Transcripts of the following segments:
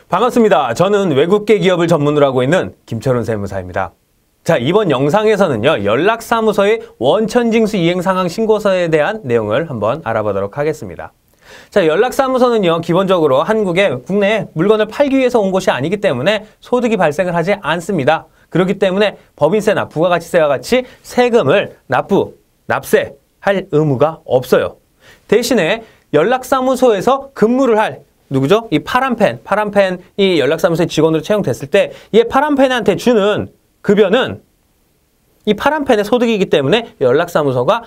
반갑습니다. 저는 외국계 기업을 전문으로 하고 있는 김철훈 세무사입니다. 자, 이번 영상에서는요, 연락사무소의 원천징수 이행상황 신고서에 대한 내용을 한번 알아보도록 하겠습니다. 자, 연락사무소는요, 기본적으로 국내에 물건을 팔기 위해서 온 곳이 아니기 때문에 소득이 발생을 하지 않습니다. 그렇기 때문에 법인세나 부가가치세와 같이 세금을 납세할 의무가 없어요. 대신에 연락사무소에서 근무를 할 누구죠? 이 파란펜이 연락사무소의 직원으로 채용됐을 때 이 파란펜한테 주는 급여는 이 파란펜의 소득이기 때문에 연락사무소가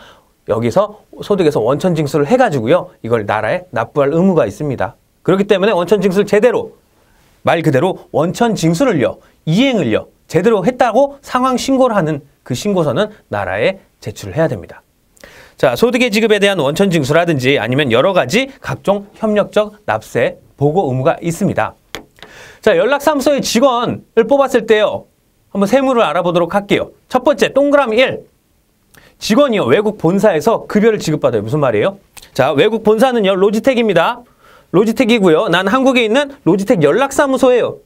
여기서 소득에서 원천징수를 해가지고요. 이걸 나라에 납부할 의무가 있습니다. 그렇기 때문에 원천징수를 제대로, 말 그대로 원천징수를요, 이행을요, 제대로 했다고 상황 신고를 하는 그 신고서는 나라에 제출을 해야 됩니다. 자, 소득의 지급에 대한 원천징수라든지 아니면 여러 가지 각종 협력적 납세 보고 의무가 있습니다. 자, 연락사무소의 직원을 뽑았을 때요, 한번 세무를 알아보도록 할게요. 첫 번째, 동그라미 1. 직원이요, 외국 본사에서 급여를 지급받아요. 무슨 말이에요? 자, 외국 본사는요, 로지텍입니다. 로지텍이고요. 난 한국에 있는 로지텍 연락사무소예요.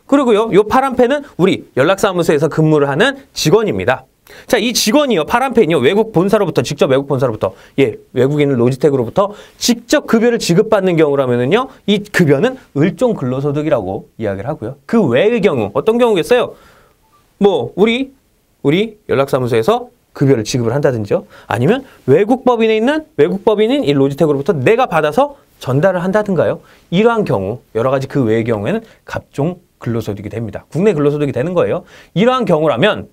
그리고요, 요 파란펜은 우리 연락사무소에서 근무를 하는 직원입니다. 자, 이 직원이요, 파란펜이요, 직접 외국 본사로부터, 외국에 있는 로지텍으로부터 직접 급여를 지급받는 경우라면은요, 이 급여는 을종 근로소득이라고 이야기를 하고요. 그 외의 경우, 어떤 경우겠어요? 우리 연락사무소에서 급여를 지급을 한다든지요. 아니면 외국법인인 이 로지텍으로부터 내가 받아서 전달을 한다든가요. 이러한 경우, 여러 가지 그 외의 경우에는 갑종 근로소득이 됩니다. 국내 근로소득이 되는 거예요. 이러한 경우라면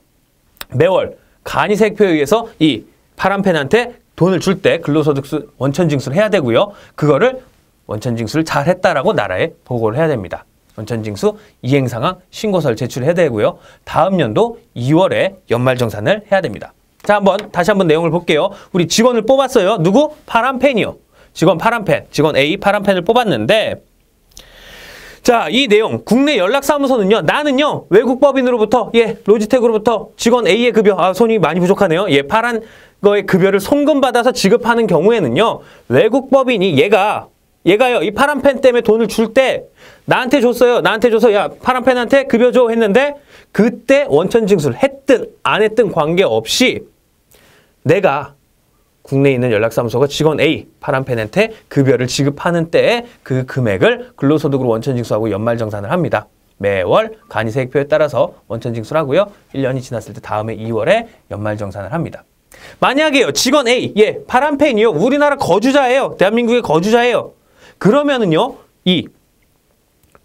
매월 간이세액표에 의해서 이 파란펜한테 돈을 줄 때 근로소득 원천징수를 해야 되고요. 그거를 원천징수를 잘 했다라고 나라에 보고를 해야 됩니다. 원천징수 이행상황 신고서를 제출해야 되고요. 다음 연도 2월에 연말정산을 해야 됩니다. 자, 다시 한번 내용을 볼게요. 우리 직원을 뽑았어요. 누구? 파란펜이요. 직원 A 파란펜을 뽑았는데, 자, 이 내용, 국내 연락사무소는요, 나는요, 외국법인으로부터, 로지텍으로부터 직원 A의 급여, 손이 많이 부족하네요. 파란 거의 급여를 송금받아서 지급하는 경우에는요, 외국법인이 얘가요, 이 파란펜 때문에 돈을 줄 때, 나한테 줘서, 야, 파란펜한테 급여 줘 했는데, 그때 원천징수를 했든 안 했든 관계없이, 내가 국내에 있는 연락사무소가 직원 A, 파란펜한테 급여를 지급하는 때에 그 금액을 근로소득으로 원천징수하고 연말정산을 합니다. 매월 간이세액표에 따라서 원천징수를 하고요. 1년이 지났을 때 다음해 2월에 연말정산을 합니다. 만약에요, 직원 A, 파란펜이요, 우리나라 거주자예요. 대한민국의 거주자예요. 그러면은요, 이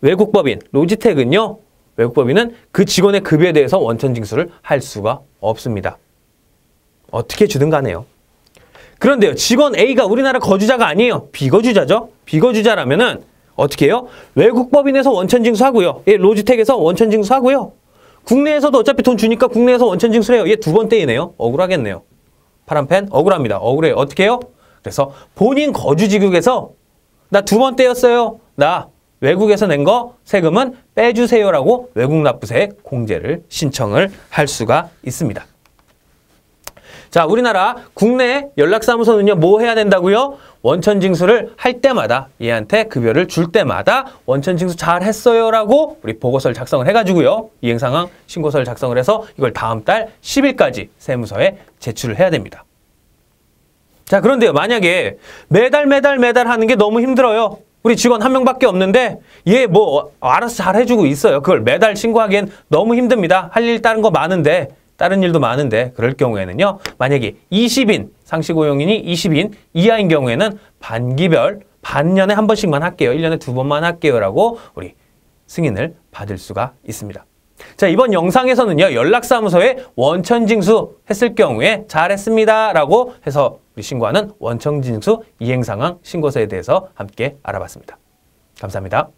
외국법인, 로지텍은요, 외국법인은 그 직원의 급여에 대해서 원천징수를 할 수가 없습니다. 어떻게 주든 간에요. 그런데요, 직원 A가 우리나라 거주자가 아니에요. 비거주자죠. 비거주자라면은 어떻게 해요? 외국법인에서 원천징수하고요. 로지텍에서 원천징수하고요. 국내에서도 어차피 돈 주니까 국내에서 원천징수를 해요. 두 번 떼이네요. 억울하겠네요. 파란펜 억울합니다. 억울해요. 어떻게 해요? 그래서 본인 거주지국에서 나 2번 떼였어요. 나 외국에서 낸 거 세금은 빼주세요라고 외국납부세 공제를 신청을 할 수가 있습니다. 자, 우리나라 국내 연락사무소는요, 뭐 해야 된다고요? 원천징수를 할 때마다, 얘한테 급여를 줄 때마다 원천징수 잘 했어요라고 우리 보고서를 작성을 해가지고요, 이행상황 신고서를 작성을 해서 이걸 다음 달 10일까지 세무서에 제출을 해야 됩니다. 자, 그런데요, 만약에 매달 하는 게 너무 힘들어요. 우리 직원 1명밖에 없는데 얘 알아서 잘 해주고 있어요. 그걸 매달 신고하기엔 너무 힘듭니다. 할 일 다른 일도 많은데 그럴 경우에는요, 만약에 20인, 상시고용인이 20인 이하인 경우에는 반기별, 반년에 한 번씩만 할게요. 1년에 2번만 할게요라고 우리 승인을 받을 수가 있습니다. 자, 이번 영상에서는요, 연락사무소에 원천징수 했을 경우에 잘했습니다라고 해서 우리 신고하는 원천징수 이행상황 신고서에 대해서 함께 알아봤습니다. 감사합니다.